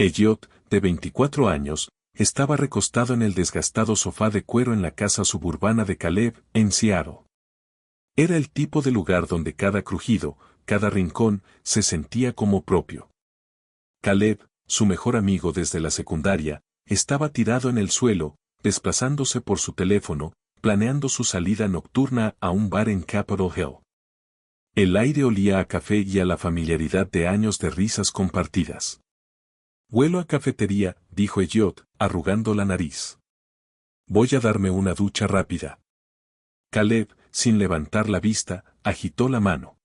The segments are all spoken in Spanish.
Elliot, de 24 años, estaba recostado en el desgastado sofá de cuero en la casa suburbana de Caleb, en Seattle. Era el tipo de lugar donde cada crujido, cada rincón, se sentía como propio. Caleb, su mejor amigo desde la secundaria, estaba tirado en el suelo, desplazándose por su teléfono, planeando su salida nocturna a un bar en Capitol Hill. El aire olía a café y a la familiaridad de años de risas compartidas. «Huelo a cafetería», dijo Elliot, arrugando la nariz. «Voy a darme una ducha rápida». Caleb, sin levantar la vista, agitó la mano.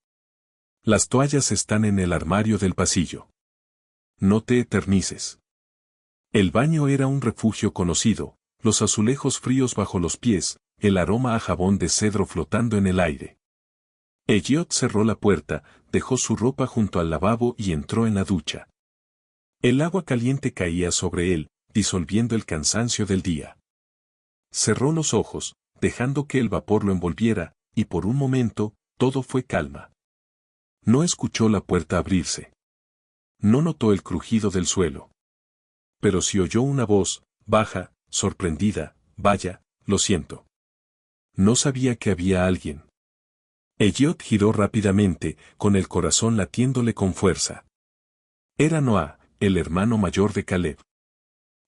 «Las toallas están en el armario del pasillo. No te eternices». El baño era un refugio conocido, los azulejos fríos bajo los pies, el aroma a jabón de cedro flotando en el aire. Elliot cerró la puerta, dejó su ropa junto al lavabo y entró en la ducha. El agua caliente caía sobre él, disolviendo el cansancio del día. Cerró los ojos, dejando que el vapor lo envolviera, y por un momento, todo fue calma. No escuchó la puerta abrirse. No notó el crujido del suelo. Pero sí oyó una voz, baja, sorprendida: «Vaya, lo siento. No sabía que había alguien». Elliot giró rápidamente, con el corazón latiéndole con fuerza. Era Noah, el hermano mayor de Caleb.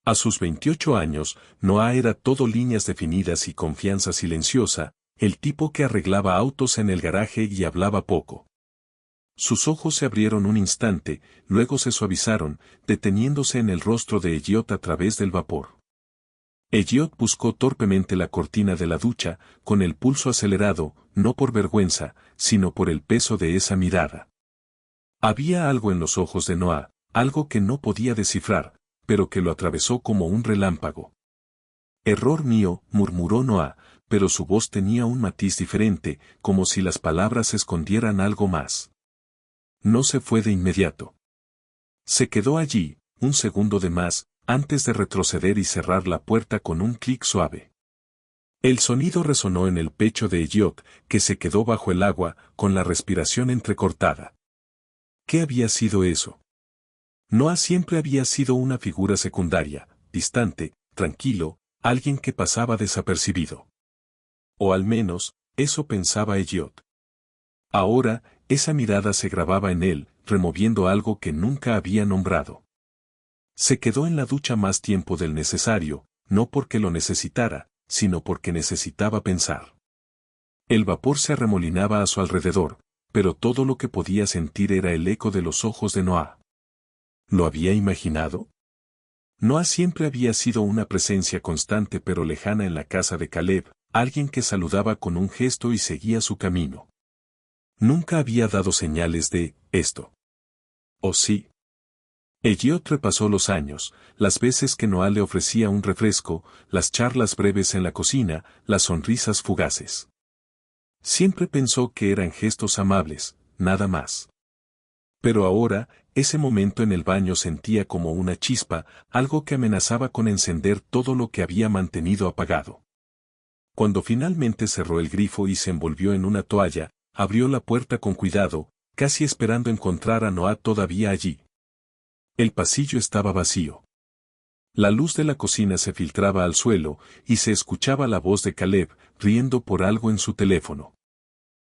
A sus 28 años, Noah era todo líneas definidas y confianza silenciosa, el tipo que arreglaba autos en el garaje y hablaba poco. Sus ojos se abrieron un instante, luego se suavizaron, deteniéndose en el rostro de Elliot a través del vapor. Elliot buscó torpemente la cortina de la ducha, con el pulso acelerado, no por vergüenza, sino por el peso de esa mirada. Había algo en los ojos de Noah, algo que no podía descifrar, pero que lo atravesó como un relámpago. «Error mío», murmuró Noah, pero su voz tenía un matiz diferente, como si las palabras escondieran algo más. No se fue de inmediato. Se quedó allí, un segundo de más, antes de retroceder y cerrar la puerta con un clic suave. El sonido resonó en el pecho de Elliot, que se quedó bajo el agua, con la respiración entrecortada. ¿Qué había sido eso? Noah siempre había sido una figura secundaria, distante, tranquilo, alguien que pasaba desapercibido. O al menos, eso pensaba Elliot. Ahora, esa mirada se grababa en él, removiendo algo que nunca había nombrado. Se quedó en la ducha más tiempo del necesario, no porque lo necesitara, sino porque necesitaba pensar. El vapor se arremolinaba a su alrededor, pero todo lo que podía sentir era el eco de los ojos de Noah. ¿Lo había imaginado? Noah siempre había sido una presencia constante pero lejana en la casa de Caleb, alguien que saludaba con un gesto y seguía su camino. Nunca había dado señales de esto. ¿O sí? Elliot repasó los años, las veces que Noah le ofrecía un refresco, las charlas breves en la cocina, las sonrisas fugaces. Siempre pensó que eran gestos amables, nada más. Pero ahora, ese momento en el baño sentía como una chispa, algo que amenazaba con encender todo lo que había mantenido apagado. Cuando finalmente cerró el grifo y se envolvió en una toalla, abrió la puerta con cuidado, casi esperando encontrar a Noah todavía allí. El pasillo estaba vacío. La luz de la cocina se filtraba al suelo, y se escuchaba la voz de Caleb, riendo por algo en su teléfono.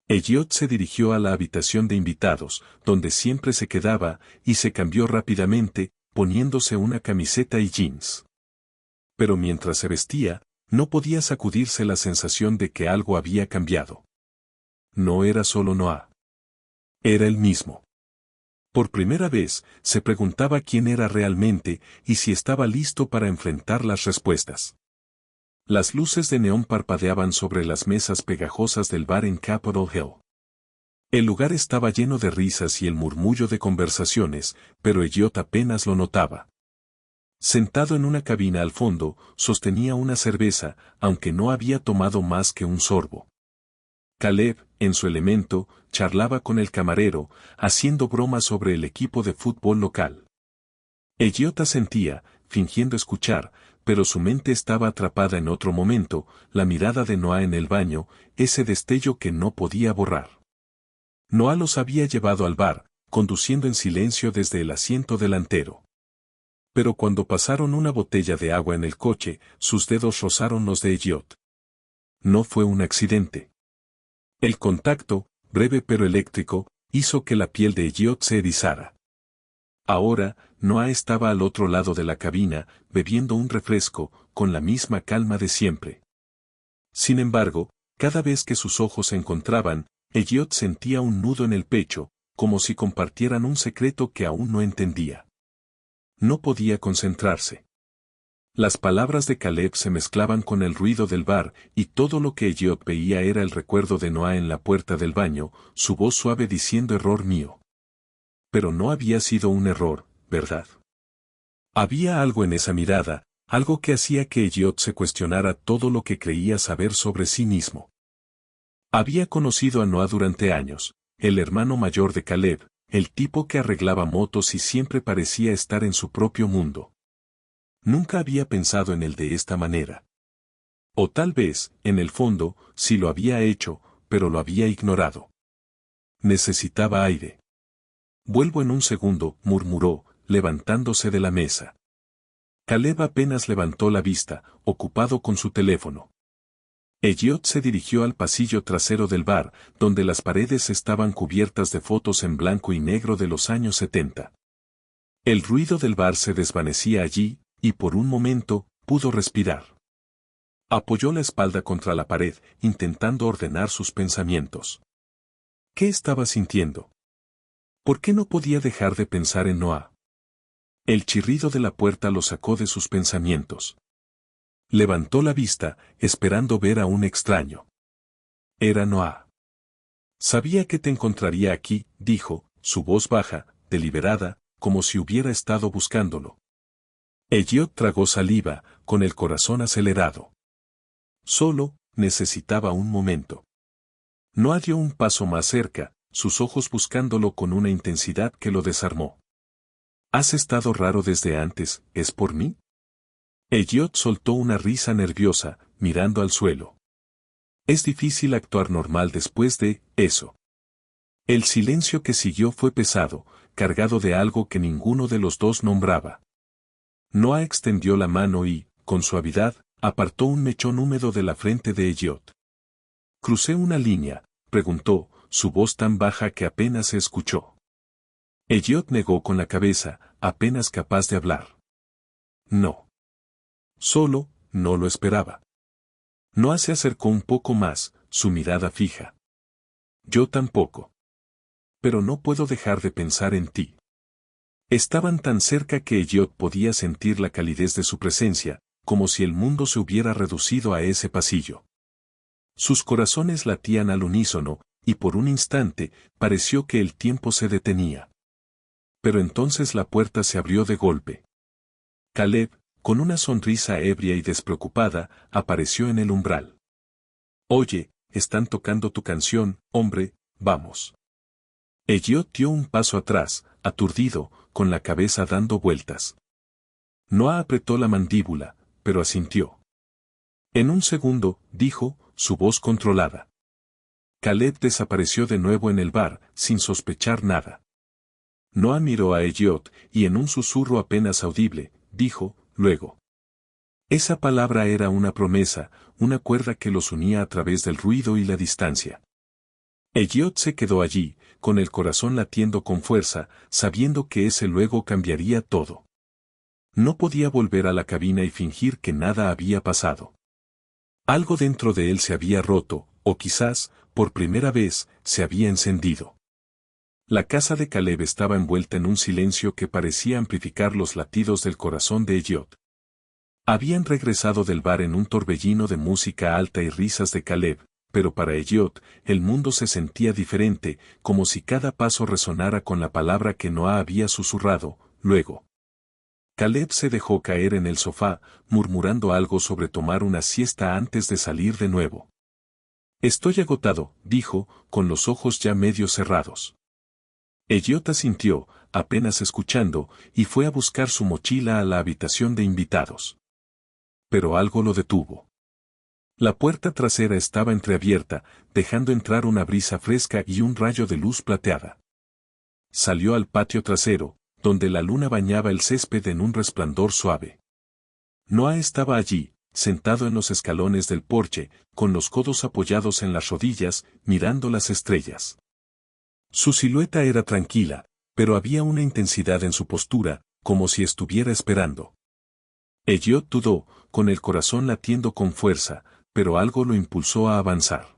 Elliot se dirigió a la habitación de invitados, donde siempre se quedaba, y se cambió rápidamente, poniéndose una camiseta y jeans. Pero mientras se vestía, no podía sacudirse la sensación de que algo había cambiado. No era solo Noah. Era él mismo. Por primera vez, se preguntaba quién era realmente y si estaba listo para enfrentar las respuestas. Las luces de neón parpadeaban sobre las mesas pegajosas del bar en Capitol Hill. El lugar estaba lleno de risas y el murmullo de conversaciones, pero Elliot apenas lo notaba. Sentado en una cabina al fondo, sostenía una cerveza, aunque no había tomado más que un sorbo. Caleb, en su elemento, charlaba con el camarero, haciendo bromas sobre el equipo de fútbol local. Elliot asentía, fingiendo escuchar, pero su mente estaba atrapada en otro momento, la mirada de Noah en el baño, ese destello que no podía borrar. Noah los había llevado al bar, conduciendo en silencio desde el asiento delantero. Pero cuando pasaron una botella de agua en el coche, sus dedos rozaron los de Elliot. No fue un accidente. El contacto, breve pero eléctrico, hizo que la piel de Elliot se erizara. Ahora, Noah estaba al otro lado de la cabina, bebiendo un refresco, con la misma calma de siempre. Sin embargo, cada vez que sus ojos se encontraban, Elliot sentía un nudo en el pecho, como si compartieran un secreto que aún no entendía. No podía concentrarse. Las palabras de Caleb se mezclaban con el ruido del bar, y todo lo que Elliot veía era el recuerdo de Noah en la puerta del baño, su voz suave diciendo error mío. Pero no había sido un error, ¿verdad? Había algo en esa mirada, algo que hacía que Elliot se cuestionara todo lo que creía saber sobre sí mismo. Había conocido a Noah durante años, el hermano mayor de Caleb, el tipo que arreglaba motos y siempre parecía estar en su propio mundo. Nunca había pensado en él de esta manera. O tal vez, en el fondo, sí lo había hecho, pero lo había ignorado. Necesitaba aire. Vuelvo en un segundo, murmuró, levantándose de la mesa. Caleb apenas levantó la vista, ocupado con su teléfono. Elliot se dirigió al pasillo trasero del bar, donde las paredes estaban cubiertas de fotos en blanco y negro de los años 70. El ruido del bar se desvanecía allí, y por un momento, pudo respirar. Apoyó la espalda contra la pared, intentando ordenar sus pensamientos. ¿Qué estaba sintiendo? ¿Por qué no podía dejar de pensar en Noah? El chirrido de la puerta lo sacó de sus pensamientos. Levantó la vista, esperando ver a un extraño. Era Noah. Sabía que te encontraría aquí, dijo, su voz baja, deliberada, como si hubiera estado buscándolo. Elliot tragó saliva, con el corazón acelerado. Solo, necesitaba un momento. Noah dio un paso más cerca, sus ojos buscándolo con una intensidad que lo desarmó. ¿Has estado raro desde antes, es por mí? Elliot soltó una risa nerviosa, mirando al suelo. Es difícil actuar normal después de eso. El silencio que siguió fue pesado, cargado de algo que ninguno de los dos nombraba. Noah extendió la mano y, con suavidad, apartó un mechón húmedo de la frente de Elliot. ¿Crucé una línea?, preguntó, su voz tan baja que apenas se escuchó. Elliot negó con la cabeza, apenas capaz de hablar. No. Solo, no lo esperaba. Noah se acercó un poco más, su mirada fija. Yo tampoco. Pero no puedo dejar de pensar en ti. Estaban tan cerca que Elliot podía sentir la calidez de su presencia, como si el mundo se hubiera reducido a ese pasillo. Sus corazones latían al unísono, y por un instante, pareció que el tiempo se detenía. Pero entonces la puerta se abrió de golpe. Caleb, con una sonrisa ebria y despreocupada, apareció en el umbral. Oye, están tocando tu canción, hombre, vamos. Elliot dio un paso atrás, aturdido, con la cabeza dando vueltas. Noah apretó la mandíbula, pero asintió. En un segundo, dijo, su voz controlada. Caleb desapareció de nuevo en el bar, sin sospechar nada. Noah miró a Elliot, y en un susurro apenas audible, dijo, luego. Esa palabra era una promesa, una cuerda que los unía a través del ruido y la distancia. Elliot se quedó allí, con el corazón latiendo con fuerza, sabiendo que ese luego cambiaría todo. No podía volver a la cabina y fingir que nada había pasado. Algo dentro de él se había roto, o quizás, por primera vez, se había encendido. La casa de Caleb estaba envuelta en un silencio que parecía amplificar los latidos del corazón de Elliot. Habían regresado del bar en un torbellino de música alta y risas de Caleb, pero para Elliot, el mundo se sentía diferente, como si cada paso resonara con la palabra que Noah había susurrado, luego. Caleb se dejó caer en el sofá, murmurando algo sobre tomar una siesta antes de salir de nuevo. Estoy agotado, dijo, con los ojos ya medio cerrados. Elliot asintió, apenas escuchando, y fue a buscar su mochila a la habitación de invitados. Pero algo lo detuvo. La puerta trasera estaba entreabierta, dejando entrar una brisa fresca y un rayo de luz plateada. Salió al patio trasero, donde la luna bañaba el césped en un resplandor suave. Noah estaba allí, sentado en los escalones del porche, con los codos apoyados en las rodillas, mirando las estrellas. Su silueta era tranquila, pero había una intensidad en su postura, como si estuviera esperando. Elliot dudó, con el corazón latiendo con fuerza, pero algo lo impulsó a avanzar.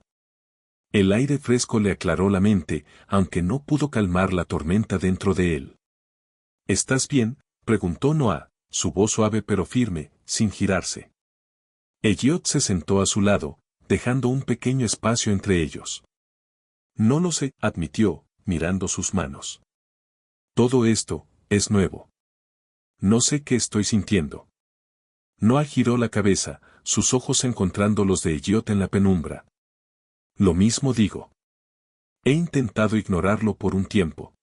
El aire fresco le aclaró la mente, aunque no pudo calmar la tormenta dentro de él. ¿Estás bien?, preguntó Noah, su voz suave pero firme, sin girarse. Elliot se sentó a su lado, dejando un pequeño espacio entre ellos. No lo sé, admitió, mirando sus manos. Todo esto es nuevo. No sé qué estoy sintiendo. Noah giró la cabeza, sus ojos encontrando los de Elliot en la penumbra. Lo mismo digo. He intentado ignorarlo por un tiempo.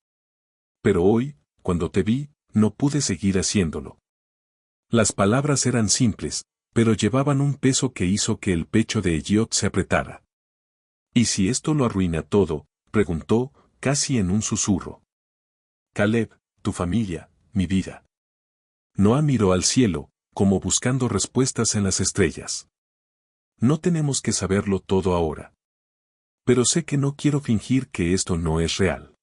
Pero hoy, cuando te vi, no pude seguir haciéndolo. Las palabras eran simples, pero llevaban un peso que hizo que el pecho de Elliot se apretara. ¿Y si esto lo arruina todo?, preguntó, casi en un susurro. Caleb, tu familia, mi vida. Noah miró al cielo, como buscando respuestas en las estrellas. No tenemos que saberlo todo ahora. Pero sé que no quiero fingir que esto no es real.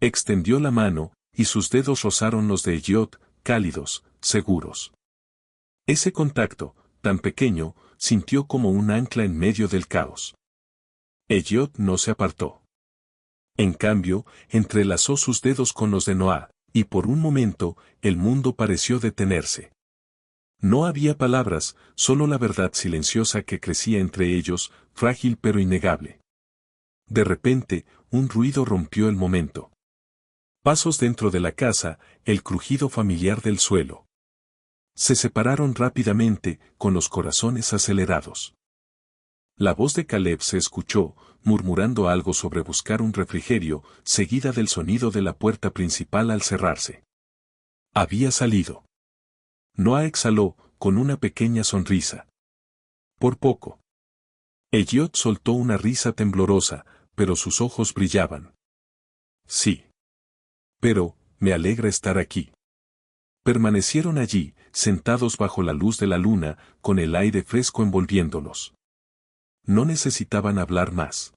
Extendió la mano, y sus dedos rozaron los de Elliot, cálidos, seguros. Ese contacto, tan pequeño, sintió como un ancla en medio del caos. Elliot no se apartó. En cambio, entrelazó sus dedos con los de Noah, y por un momento, el mundo pareció detenerse. No había palabras, solo la verdad silenciosa que crecía entre ellos, frágil pero innegable. De repente, un ruido rompió el momento. Pasos dentro de la casa, el crujido familiar del suelo. Se separaron rápidamente, con los corazones acelerados. La voz de Caleb se escuchó, murmurando algo sobre buscar un refrigerio, seguida del sonido de la puerta principal al cerrarse. Había salido. Noah exhaló, con una pequeña sonrisa. Por poco. Elliot soltó una risa temblorosa, pero sus ojos brillaban. Sí. Pero, me alegra estar aquí. Permanecieron allí, sentados bajo la luz de la luna, con el aire fresco envolviéndolos. No necesitaban hablar más.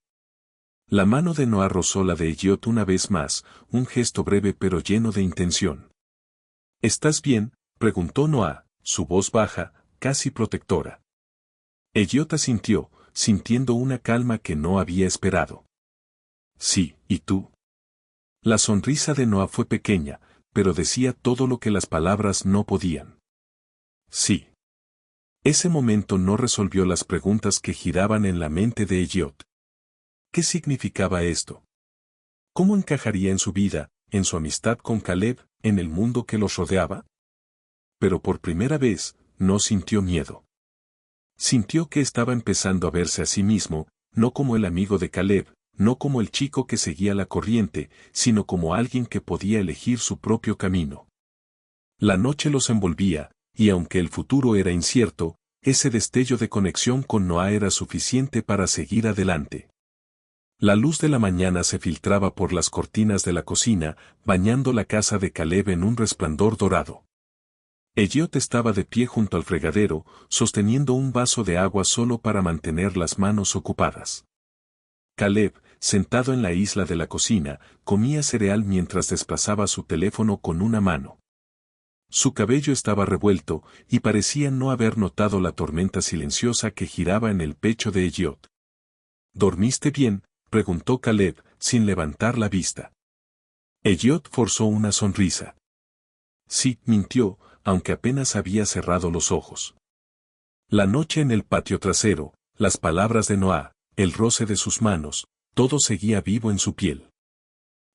La mano de Noah rozó la de Elliot una vez más, un gesto breve pero lleno de intención. ¿Estás bien?, preguntó Noah, su voz baja, casi protectora. Elliot asintió, sintiendo una calma que no había esperado. Sí, ¿y tú? La sonrisa de Noah fue pequeña, pero decía todo lo que las palabras no podían. Sí. Ese momento no resolvió las preguntas que giraban en la mente de Elliot. ¿Qué significaba esto? ¿Cómo encajaría en su vida, en su amistad con Caleb, en el mundo que los rodeaba? Pero por primera vez, no sintió miedo. Sintió que estaba empezando a verse a sí mismo, no como el amigo de Caleb, no como el chico que seguía la corriente, sino como alguien que podía elegir su propio camino. La noche los envolvía, y aunque el futuro era incierto, ese destello de conexión con Noah era suficiente para seguir adelante. La luz de la mañana se filtraba por las cortinas de la cocina, bañando la casa de Caleb en un resplandor dorado. Elliot estaba de pie junto al fregadero, sosteniendo un vaso de agua solo para mantener las manos ocupadas. Caleb, sentado en la isla de la cocina, comía cereal mientras desplazaba su teléfono con una mano. Su cabello estaba revuelto, y parecía no haber notado la tormenta silenciosa que giraba en el pecho de Elliot. ¿Dormiste bien?, preguntó Caleb, sin levantar la vista. Elliot forzó una sonrisa. Sí, mintió, aunque apenas había cerrado los ojos. La noche en el patio trasero, las palabras de Noah, el roce de sus manos, todo seguía vivo en su piel.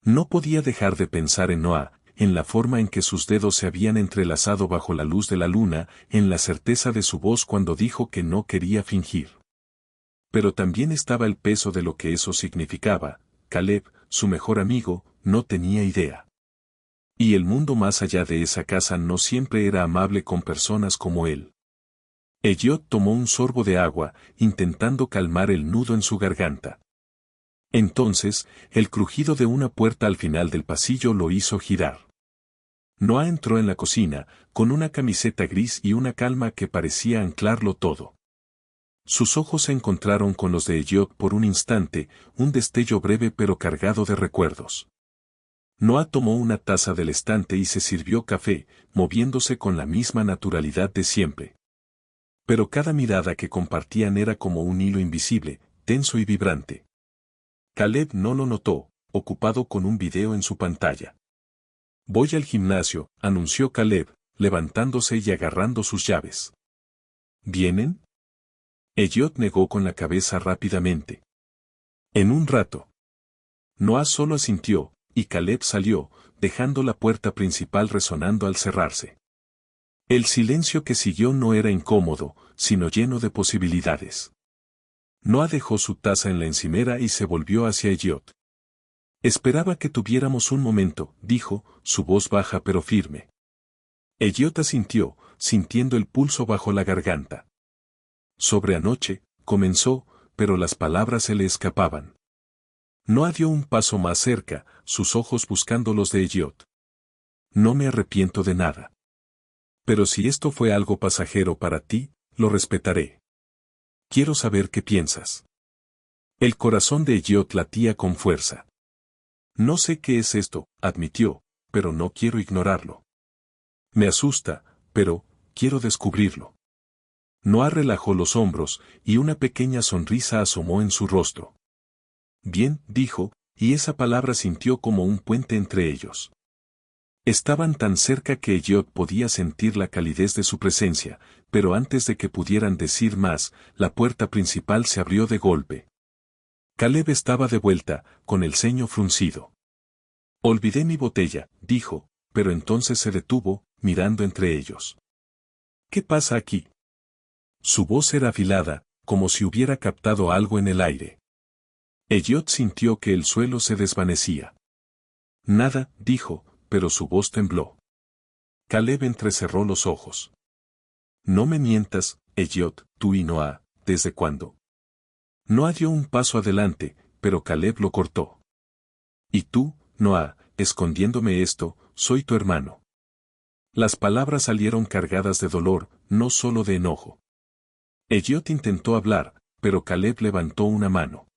No podía dejar de pensar en Noah, en la forma en que sus dedos se habían entrelazado bajo la luz de la luna, en la certeza de su voz cuando dijo que no quería fingir. Pero también estaba el peso de lo que eso significaba. Caleb, su mejor amigo, no tenía idea. Y el mundo más allá de esa casa no siempre era amable con personas como él. Elliot tomó un sorbo de agua, intentando calmar el nudo en su garganta. Entonces, el crujido de una puerta al final del pasillo lo hizo girar. Noah entró en la cocina, con una camiseta gris y una calma que parecía anclarlo todo. Sus ojos se encontraron con los de Elliot por un instante, un destello breve pero cargado de recuerdos. Noah tomó una taza del estante y se sirvió café, moviéndose con la misma naturalidad de siempre. Pero cada mirada que compartían era como un hilo invisible, tenso y vibrante. Caleb no lo notó, ocupado con un video en su pantalla. «Voy al gimnasio», anunció Caleb, levantándose y agarrando sus llaves. «¿Vienen?». Elliot negó con la cabeza rápidamente. «En un rato». Noah solo asintió, y Caleb salió, dejando la puerta principal resonando al cerrarse. El silencio que siguió no era incómodo, sino lleno de posibilidades. Noah dejó su taza en la encimera y se volvió hacia Elliot. «Esperaba que tuviéramos un momento», dijo, su voz baja pero firme. Elliot asintió, sintiendo el pulso bajo la garganta. «Sobre anoche», comenzó, pero las palabras se le escapaban. Noah dio un paso más cerca, sus ojos buscando los de Elliot. «No me arrepiento de nada. Pero si esto fue algo pasajero para ti, lo respetaré. Quiero saber qué piensas». El corazón de Elliot latía con fuerza. «No sé qué es esto», admitió, «pero no quiero ignorarlo. Me asusta, pero quiero descubrirlo». Noah relajó los hombros, y una pequeña sonrisa asomó en su rostro. «Bien», dijo, y esa palabra sintió como un puente entre ellos. Estaban tan cerca que Elliot podía sentir la calidez de su presencia, pero antes de que pudieran decir más, la puerta principal se abrió de golpe. Caleb estaba de vuelta, con el ceño fruncido. «Olvidé mi botella», dijo, pero entonces se detuvo, mirando entre ellos. «¿Qué pasa aquí?». Su voz era afilada, como si hubiera captado algo en el aire. Elliot sintió que el suelo se desvanecía. «Nada», dijo, pero su voz tembló. Caleb entrecerró los ojos. «No me mientas, Elliot, tú y Noah, ¿desde cuándo?». Noah dio un paso adelante, pero Caleb lo cortó. «Y tú, Noah, escondiéndome esto, soy tu hermano». Las palabras salieron cargadas de dolor, no solo de enojo. Elliot intentó hablar, pero Caleb levantó una mano.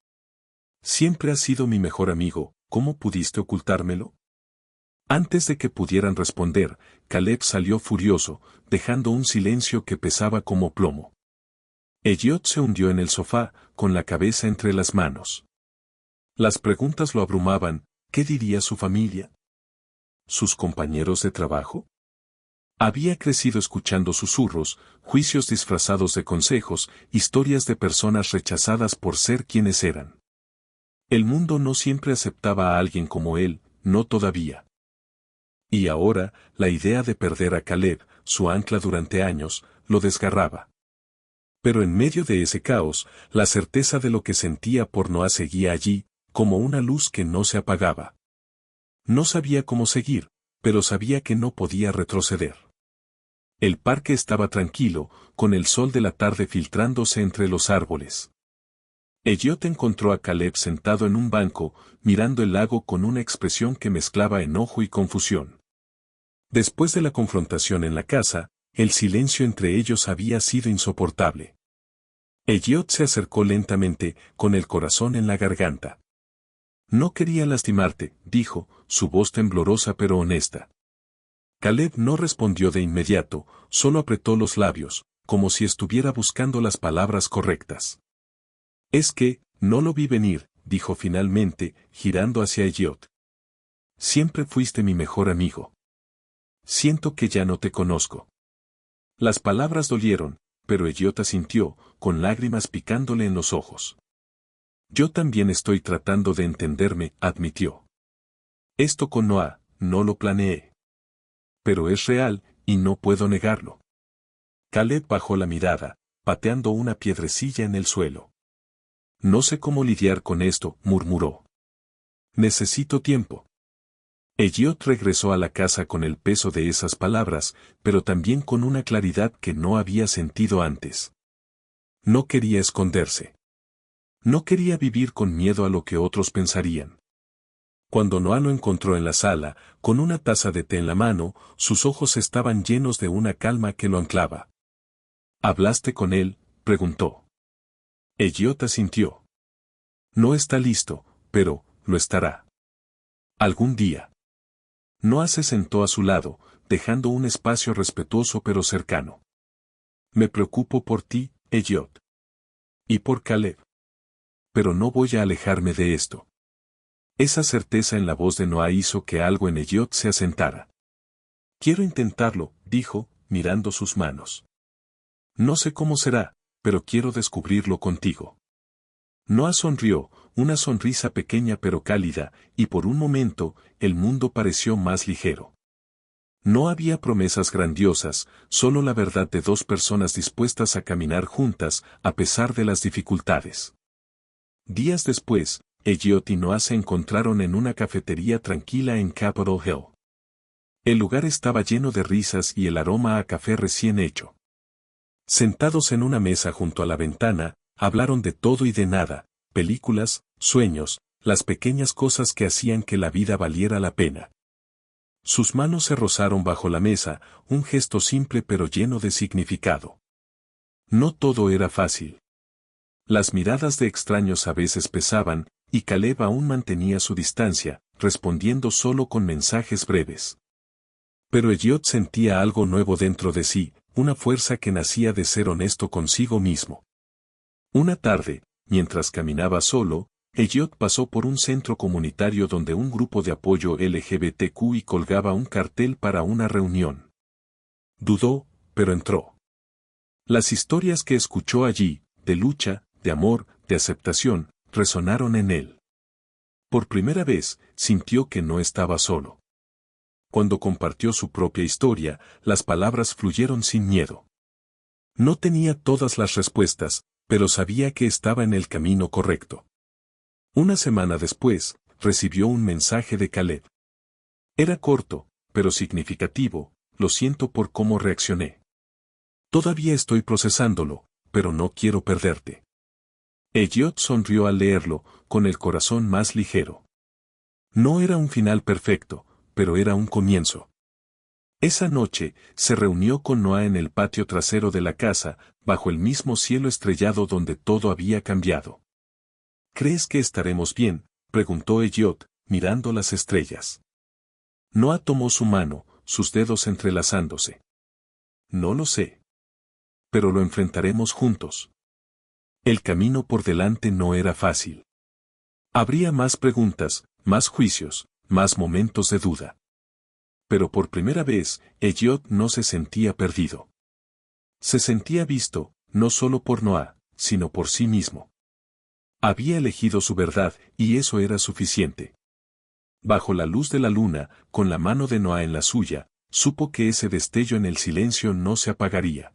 «Siempre has sido mi mejor amigo, ¿cómo pudiste ocultármelo?». Antes de que pudieran responder, Caleb salió furioso, dejando un silencio que pesaba como plomo. Elliot se hundió en el sofá, con la cabeza entre las manos. Las preguntas lo abrumaban. ¿Qué diría su familia? ¿Sus compañeros de trabajo? Había crecido escuchando susurros, juicios disfrazados de consejos, historias de personas rechazadas por ser quienes eran. El mundo no siempre aceptaba a alguien como él, no todavía. Y ahora, la idea de perder a Caleb, su ancla durante años, lo desgarraba. Pero en medio de ese caos, la certeza de lo que sentía por Noah seguía allí, como una luz que no se apagaba. No sabía cómo seguir, pero sabía que no podía retroceder. El parque estaba tranquilo, con el sol de la tarde filtrándose entre los árboles. Elliot encontró a Caleb sentado en un banco, mirando el lago con una expresión que mezclaba enojo y confusión. Después de la confrontación en la casa, el silencio entre ellos había sido insoportable. Elliot se acercó lentamente, con el corazón en la garganta. «No quería lastimarte», dijo, su voz temblorosa pero honesta. Caleb no respondió de inmediato, solo apretó los labios, como si estuviera buscando las palabras correctas. «Es que, no lo vi venir», dijo finalmente, girando hacia Elliot. «Siempre fuiste mi mejor amigo. Siento que ya no te conozco». Las palabras dolieron, pero Elliot asintió, con lágrimas picándole en los ojos. «Yo también estoy tratando de entenderme», admitió. «Esto con Noah, no lo planeé. Pero es real, y no puedo negarlo». Caleb bajó la mirada, pateando una piedrecilla en el suelo. «No sé cómo lidiar con esto», murmuró. «Necesito tiempo». Elliot regresó a la casa con el peso de esas palabras, pero también con una claridad que no había sentido antes. No quería esconderse. No quería vivir con miedo a lo que otros pensarían. Cuando Noah lo encontró en la sala, con una taza de té en la mano, sus ojos estaban llenos de una calma que lo anclaba. ¿Hablaste con él?, preguntó. Elliot asintió. No está listo, pero lo estará. Algún día. Noah se sentó a su lado, dejando un espacio respetuoso pero cercano. Me preocupo por ti, Elliot. Y por Caleb. Pero no voy a alejarme de esto. Esa certeza en la voz de Noah hizo que algo en Elliot se asentara. Quiero intentarlo, dijo, mirando sus manos. No sé cómo será, pero quiero descubrirlo contigo. Noah sonrió, una sonrisa pequeña pero cálida, y por un momento, el mundo pareció más ligero. No había promesas grandiosas, solo la verdad de dos personas dispuestas a caminar juntas, a pesar de las dificultades. Días después, Elliot y Noah se encontraron en una cafetería tranquila en Capitol Hill. El lugar estaba lleno de risas y el aroma a café recién hecho. Sentados en una mesa junto a la ventana, hablaron de todo y de nada, películas, sueños, las pequeñas cosas que hacían que la vida valiera la pena. Sus manos se rozaron bajo la mesa, un gesto simple pero lleno de significado. No todo era fácil. Las miradas de extraños a veces pesaban, y Caleb aún mantenía su distancia, respondiendo solo con mensajes breves. Pero Elliot sentía algo nuevo dentro de sí, una fuerza que nacía de ser honesto consigo mismo. Una tarde, mientras caminaba solo, Elliot pasó por un centro comunitario donde un grupo de apoyo LGBTQI colgaba un cartel para una reunión. Dudó, pero entró. Las historias que escuchó allí, de lucha, de amor, de aceptación, resonaron en él. Por primera vez, sintió que no estaba solo. Cuando compartió su propia historia, las palabras fluyeron sin miedo. No tenía todas las respuestas, pero sabía que estaba en el camino correcto. Una semana después, recibió un mensaje de Caleb. Era corto, pero significativo, lo siento por cómo reaccioné. Todavía estoy procesándolo, pero no quiero perderte. Elliot sonrió al leerlo, con el corazón más ligero. No era un final perfecto, pero era un comienzo. Esa noche, se reunió con Noah en el patio trasero de la casa, bajo el mismo cielo estrellado donde todo había cambiado. ¿Crees que estaremos bien?, preguntó Elliot, mirando las estrellas. Noah tomó su mano, sus dedos entrelazándose. No lo sé. Pero lo enfrentaremos juntos. El camino por delante no era fácil. Habría más preguntas, más juicios, más momentos de duda. Pero por primera vez, Elliot no se sentía perdido. Se sentía visto, no solo por Noah, sino por sí mismo. Había elegido su verdad, y eso era suficiente. Bajo la luz de la luna, con la mano de Noah en la suya, supo que ese destello en el silencio no se apagaría.